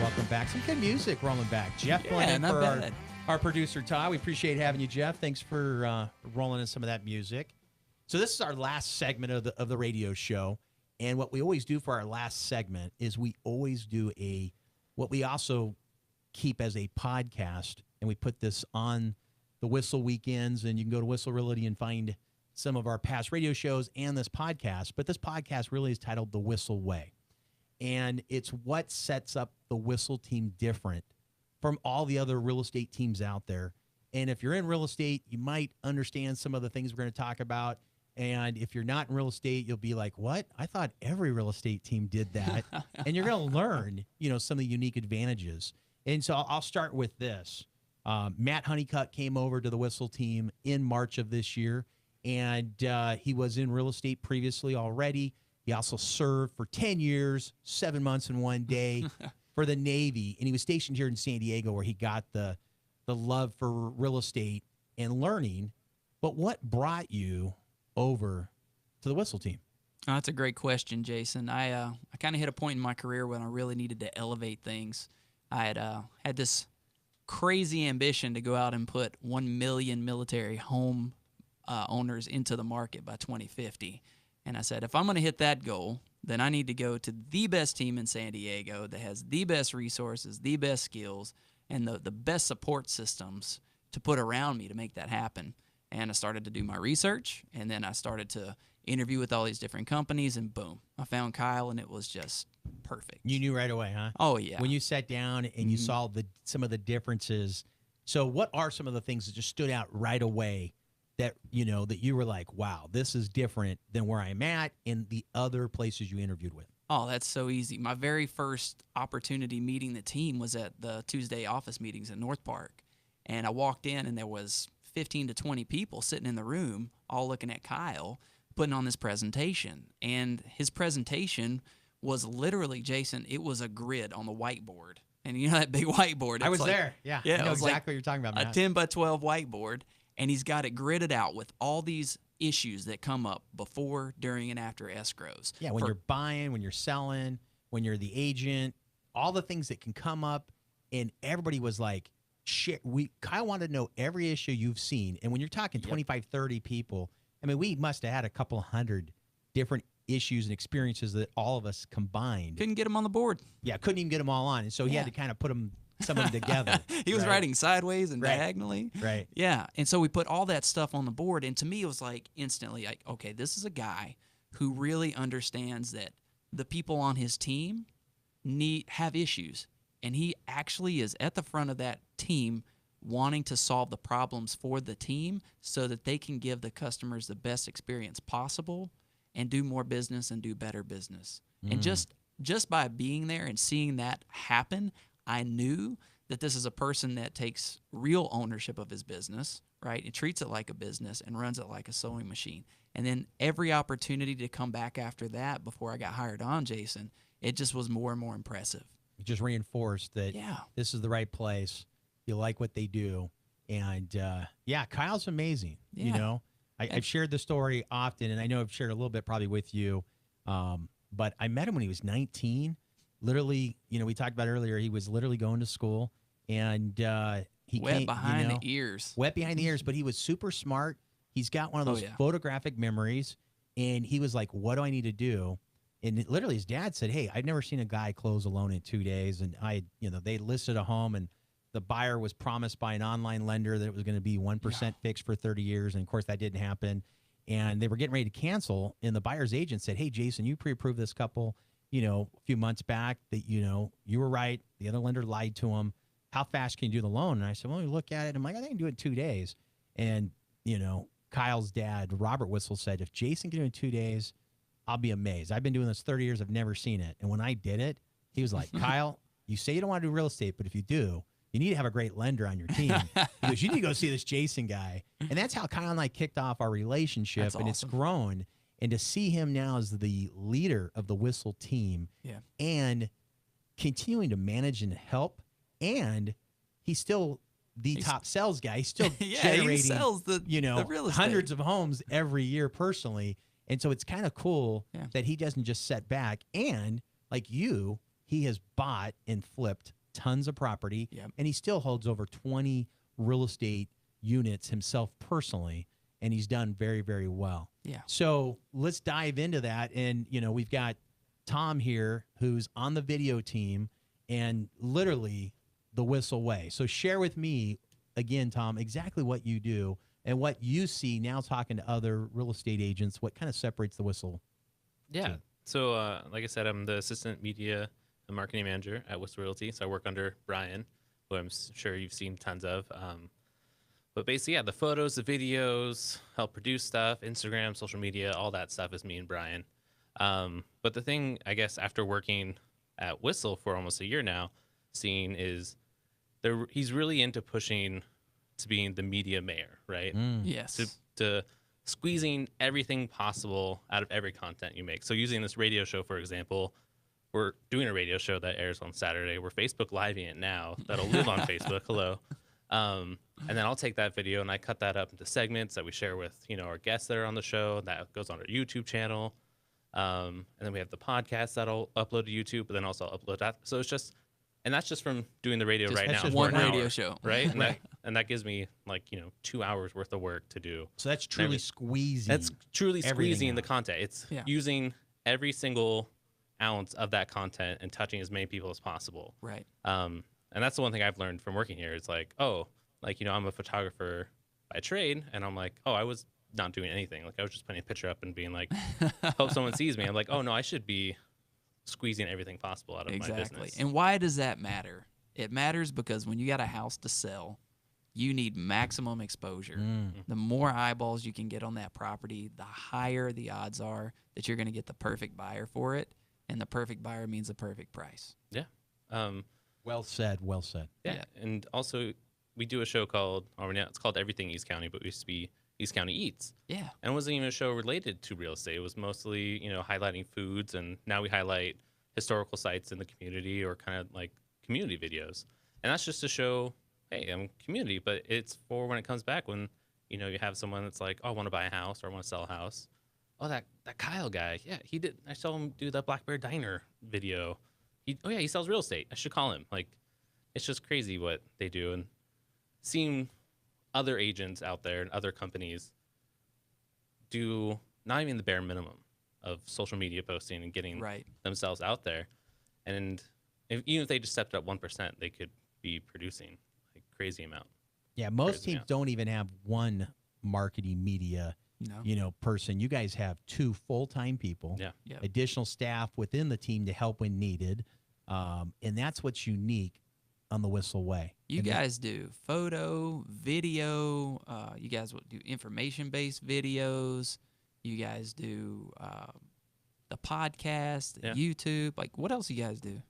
Welcome back. Some good music rolling back. Jeff, our producer, Todd. We appreciate having you, Jeff. Thanks for rolling in some of that music. So this is our last segment of the radio show. And what we always do for our last segment is we always do what we also keep as a podcast. And we put this on the Whissel weekends. And you can go to Whissel Realty and find some of our past radio shows and this podcast. But this podcast really is titled The Whissel Way. And it's what sets up the Whissel team different from all the other real estate teams out there. And if you're in real estate, you might understand some of the things we're going to talk about. And if you're not in real estate, you'll be like, what? I thought every real estate team did that. And you're going to learn, some of the unique advantages. And so I'll start with this. Matt Honeycutt came over to the Whissel team in March of this year. And he was in real estate previously already. He also served for 10 years, 7 months and 1 day for the Navy. And he was stationed here in San Diego where he got the love for real estate and learning. But what brought you over to the Whissel team? Oh, that's a great question, Jason. I kind of hit a point in my career when I really needed to elevate things. I had this crazy ambition to go out and put 1 million military home owners into the market by 2050. And I said, if I'm going to hit that goal, then I need to go to the best team in San Diego that has the best resources, the best skills, and the best support systems to put around me to make that happen. And I started to do my research, and then I started to interview with all these different companies, and boom, I found Kyle, and it was just perfect. You knew right away, huh? Oh, yeah. When you sat down and you saw some of the differences. So what are some of the things that just stood out right away that you were like, wow, this is different than where I'm at in the other places you interviewed with? Oh, that's so easy. My very first opportunity meeting the team was at the Tuesday office meetings at North Park. And I walked in, and there was 15 to 20 people sitting in the room all looking at Kyle putting on this presentation. And his presentation was literally, Jason, it was a grid on the whiteboard. And you know that big whiteboard? I was there. Yeah. I know exactly what you're talking about, Matt. A 10 by 12 whiteboard. And he's got it gridded out with all these issues that come up before, during, and after escrows. Yeah, when you're buying, when you're selling, when you're the agent, all the things that can come up. And everybody was like, shit, Kyle wanted to know every issue you've seen. And when you're talking 25, 30 people, I mean, we must have had a couple hundred different issues and experiences that all of us combined. Couldn't get them on the board. Yeah, couldn't even get them all on. And so he had to kind of put some of them together. He was writing sideways and diagonally. Right. Yeah. And so we put all that stuff on the board. And to me, it was like instantly like, okay, this is a guy who really understands that the people on his team have issues. And he actually is at the front of that team wanting to solve the problems for the team so that they can give the customers the best experience possible and do more business and do better business. And just by being there and seeing that happen, I knew that this is a person that takes real ownership of his business, right? And treats it like a business and runs it like a sewing machine. And then every opportunity to come back after that before I got hired on, Jason, it just was more and more impressive. It just reinforced that this is the right place. You like what they do. And, Kyle's amazing. Yeah. I've shared the story often, and I know I've shared a little bit probably with you, but I met him when he was 19. Literally, we talked about earlier, he was literally going to school, and he wet behind the ears. Wet behind the ears, but he was super smart. He's got one of those photographic memories, and he was like, what do I need to do? And literally his dad said, hey, I've never seen a guy close a loan in 2 days. And they listed a home, and the buyer was promised by an online lender that it was going to be 1% fixed for 30 years. And of course that didn't happen. And they were getting ready to cancel. And the buyer's agent said, hey, Jason, you pre-approved this couple, a few months back that, you were right. The other lender lied to him. How fast can you do the loan? And I said, well, we look at it. I'm like, I can do it in 2 days. And, Kyle's dad, Robert Whissel, said, if Jason can do it in 2 days, I'll be amazed. I've been doing this 30 years. I've never seen it. And when I did it, he was like, Kyle, you say you don't want to do real estate, but if you do, you need to have a great lender on your team. He goes, you need to go see this Jason guy. And that's how Kyle and I kicked off our relationship. That's awesome. It's grown. And to see him now as the leader of the Whissel team and continuing to manage and help, and he's still the top sales guy. He's still generating, he sells the real estate. Hundreds of homes every year personally. And so it's kind of cool that he doesn't just set back. And like you, he has bought and flipped tons of property, and he still holds over 20 real estate units himself personally, and he's done very, very well. Yeah. So let's dive into that. And, we've got Tom here who's on the video team and literally the Whissel Way. So share with me, again, Tom, exactly what you do and what you see now talking to other real estate agents, what kind of separates the Whissel. Yeah. So, like I said, I'm the assistant media and marketing manager at Whissel Realty. So I work under Brian, who I'm sure you've seen tons of. But basically, the photos, the videos, help produce stuff, Instagram, social media, all that stuff is me and Brian. But the thing, I guess, after working at Whissel for almost a year now, seeing is he's really into pushing to being the media mayor, right? Yes. To squeezing everything possible out of every content you make. So using this radio show, for example, we're doing a radio show that airs on Saturday. We're Facebook Living it now. That'll live on Facebook. Hello. And then I'll take that video and I cut that up into segments that we share with, our guests that are on the show. That goes on our YouTube channel. And then we have the podcast that'll upload to YouTube, but then also upload that. So it's just, and that's just from doing the radio right now. Just one radio show. Right. And that gives me 2 hours worth of work to do. So that's truly squeezing. That's truly squeezing the content. It's using every single ounce of that content and touching as many people as possible. Right. And that's the one thing I've learned from working here. It's I'm a photographer by trade, and I'm like, I was not doing anything. I was just putting a picture up and being like, hope someone sees me. I'm like, no, I should be squeezing everything possible out of my business. And why does that matter? It matters because when you got a house to sell, you need maximum exposure. The more eyeballs you can get on that property, the higher the odds are that you're going to get the perfect buyer for it. And the perfect buyer means the perfect price. Yeah. Well said. Well said. Yeah. And also, we do a show called, it's called Everything East County, but it used to be East County Eats. Yeah. And it wasn't even a show related to real estate. It was mostly, highlighting foods. And now we highlight historical sites in the community or kind of like community videos. And that's just to show, hey, I'm community, but it's for when it comes back when, you have someone that's like, I want to buy a house or I want to sell a house. Oh, that Kyle guy. Yeah, he did. I saw him do the Black Bear Diner video. He sells real estate. I should call him. It's just crazy what they do. And seeing other agents out there and other companies do not even the bare minimum of social media posting and getting themselves out there. And even if they just stepped up 1%, they could be producing crazy amount. Yeah, most teams don't even have one marketing media person. You guys have 2 full-time people, additional staff within the team to help when needed. And that's what's unique on the Whissel Way. You guys do photo, video. You guys will do information-based videos. You guys do the podcast, YouTube. What else you guys do?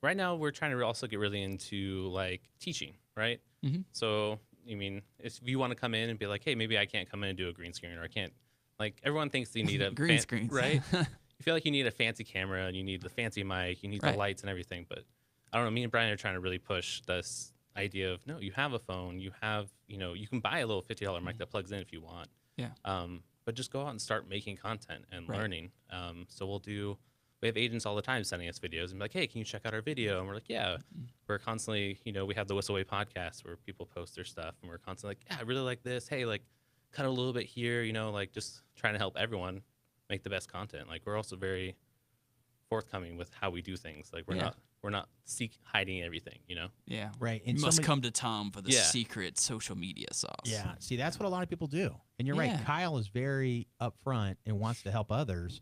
Right now, we're trying to also get really into teaching, right? Mm-hmm. So, if you want to come in and be like, hey, maybe I can't come in and do a green screen, or I can't, everyone thinks you need a green screen, right? You feel like you need a fancy camera and you need the fancy mic, you need the lights and everything. But I don't know, me and Brian are trying to really push this idea of, no, you have a phone, you have, you can buy a little $50 mic that plugs in if you want. Yeah. But just go out and start making content and learning. So we have agents all the time sending us videos and be like, hey, can you check out our video? And we're like, yeah. We're constantly, we have the Whissel Way Podcast where people post their stuff. And we're constantly like, yeah, I really like this. Hey, cut a little bit here, just trying to help everyone make the best content. We're also very forthcoming with how we do things. We're not hiding everything, Yeah. Right. And you must come to Tom for the secret social media sauce. Yeah. See, that's what a lot of people do. And you're right. Kyle is very upfront and wants to help others.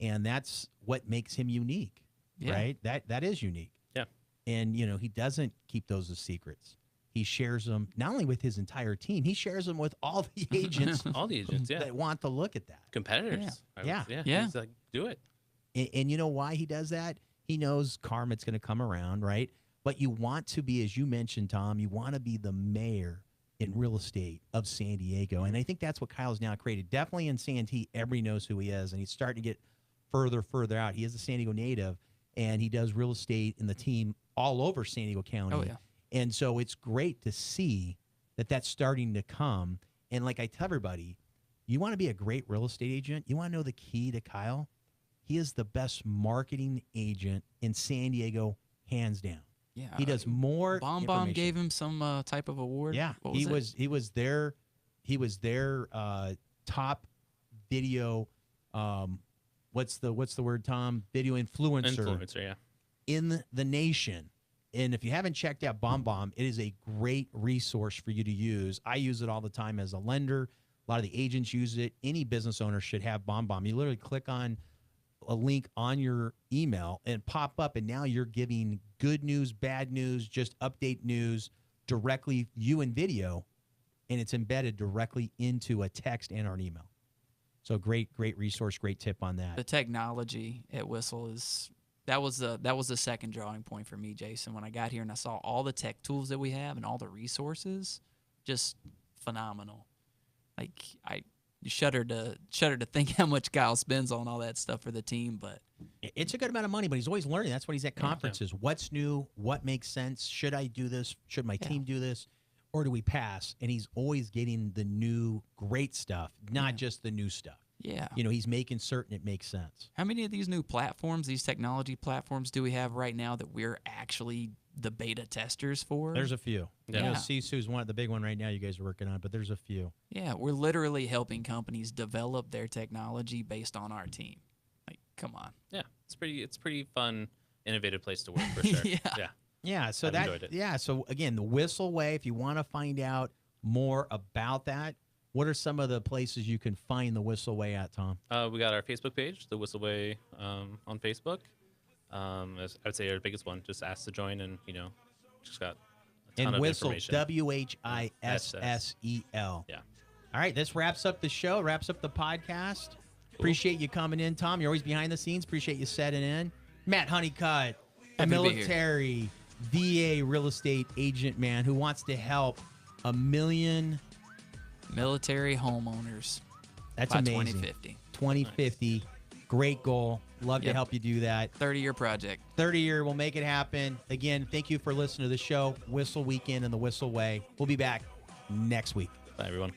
And that's what makes him unique, right? That is unique. Yeah. And, he doesn't keep those as secrets. He shares them not only with his entire team, he shares them with all the agents. All the agents, that want to look at that. Competitors. Yeah. He's like, do it. And you know why he does that? He knows karma's going to come around, right? But you want to be, as you mentioned, Tom, you want to be the mayor in real estate of San Diego. And I think that's what Kyle's now created. Definitely in Santee, everybody knows who he is, and he's starting to get further out. He is a San Diego native, and he does real estate in the team all over San Diego County. Oh, yeah. And so it's great to see that that's starting to come. And like I tell everybody, you want to be a great real estate agent, you want to know the key to Kyle? he is the best marketing agent in San Diego, hands down. Yeah, he does more. Bomb gave him some type of award. Yeah, he was their top video. What's the word, Tom? Video influencer. Yeah. In the nation. And if you haven't checked out BombBomb, it is a great resource for you to use. I use it all the time as a lender. A lot of the agents use it. Any business owner should have BombBomb. You literally click on a link on your email and pop up, and now you're giving good news, bad news, just update news directly, you in video, and it's embedded directly into a text and or an email. So great resource, great tip on that. The technology at Whissel is that was the second drawing point for me, Jason. When I got here and I saw all the tech tools that we have and all the resources, just phenomenal. Like you shudder to think how much Kyle spends on all that stuff for the team, but it's a good amount of money. But he's always learning. That's what he's at conferences. Yeah. What's new? What makes sense? Should I do this? Should my team do this? Or do we pass? And he's always getting the new great stuff, not just the new stuff. Yeah. He's making certain it makes sense. How many of these new platforms, these technology platforms, do we have right now that we're actually the beta testers for? There's a few. Yeah. Sisu's the big one right now you guys are working on, but there's a few. Yeah, we're literally helping companies develop their technology based on our team. Like, come on. Yeah, it's pretty fun, innovative place to work for sure. Yeah, so enjoyed it. So again, the Whissel Way, if you want to find out more about that, what are some of the places you can find the Whissel Way at, Tom? We got our Facebook page, the Whissel Way, on Facebook. I would say our biggest one. Just ask to join, and just got a ton of Whissel, information. WHISSEL. Yeah. All right, this wraps up the show. Wraps up the podcast. Appreciate you coming in, Tom. You're always behind the scenes. Appreciate you setting in. Matt Honeycutt, a military VA real estate agent man who wants to help 1 million military homeowners. That's by amazing. 2050. Nice. Great goal. Love to help you do that. 30-year project. 30-year. We'll make it happen. Again, thank you for listening to the show. Whissel Weekend and the Whissel Way. We'll be back next week. Bye, everyone.